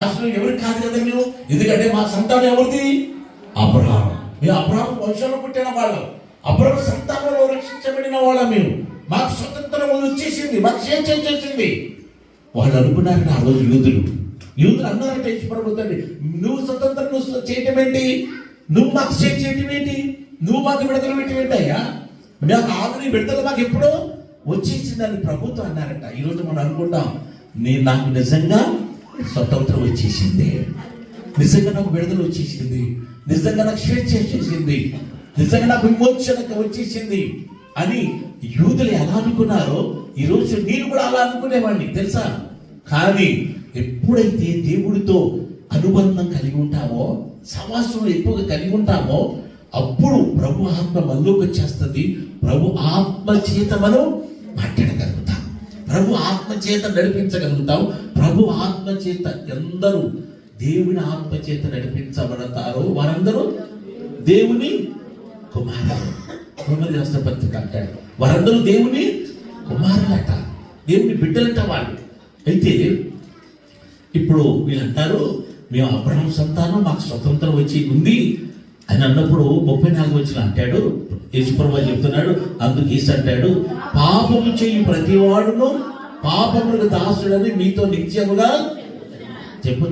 అసలు ఎవరికి కాదు కదా మీరు, ఎందుకంటే మా సంతానం ఎవరిది? అబ్రహాము. మీరు అబ్రహాము వంశంలో పుట్టిన వాళ్ళు, అబ్రహాము సంతానంలో రక్షించబడిన వాళ్ళ మేము. మాకు స్వతంత్రం వచ్చేసింది, మాకు స్వేచ్ఛ వచ్చేసింది. వాళ్ళు అనుకున్నారట ఆ రోజు యూదులు అన్నారట ప్రభుత్వాన్ని, నువ్వు స్వతంత్రం నువ్వు చేయటం ఏంటి, నువ్వు మాకు స్వేచ్ఛ చేయటం ఏంటి, నువ్వు మాకు విడుదల పెట్టడం ఏంటయ్యా, నాకు ఆదుని విడుదల మాకు ఎప్పుడో వచ్చేసిందని ప్రభుత్వం అన్నారట. ఈరోజు మనం అనుకుంటాం, నాకు నిజంగా స్వతంత్రం వచ్చేసింది, నిజంగా నాకు విడుదల వచ్చేసింది, నిజంగా నాకు స్వేచ్ఛ వచ్చేసింది, నిజంగా నాకు విమోచన వచ్చేసింది అని యూదులు ఎలా అనుకున్నారో ఈరోజు నేను కూడా అలా అనుకునేవాడిని తెలుసా. కానీ ఎప్పుడైతే దేవుడితో అనుబంధం కలిగి ఉంటామో, సమాసం ఎక్కువగా కలిగి ఉంటామో, అప్పుడు ప్రభు ఆత్మ మనలోకి వచ్చేస్తుంది. ప్రభు ఆత్మ చేత మనం మాట్లాడగలుగుతాం, ప్రభు ఆత్మ చేత నడిపించగలుగుతాం. ప్రభు ఆత్మ చేత ఎందరూ దేవుని ఆత్మ చేత నడిపించబడతారో వారందరూ దేవుని కుమారులు. రోమన్ రాష్ట్ర పత్రిక అంటాడు, వారందరూ దేవుని కుమారులట, దేవుని బిడ్డలట వాళ్ళు. అయితే ఇప్పుడు వీళ్ళు అంటారు, మేము అబ్రహాము సంతానం, మాకు స్వతంత్రం వచ్చి ఉంది అని అన్నప్పుడు 34 వచ్చిన అంటాడు, యేసుప్రభువు చెప్తున్నాడు. అందుకు యేసు అంటాడు, పాపము చేయు ప్రతి వాడును పాపములకు దాసుడని మీతో నిత్యముగా చెప్పు.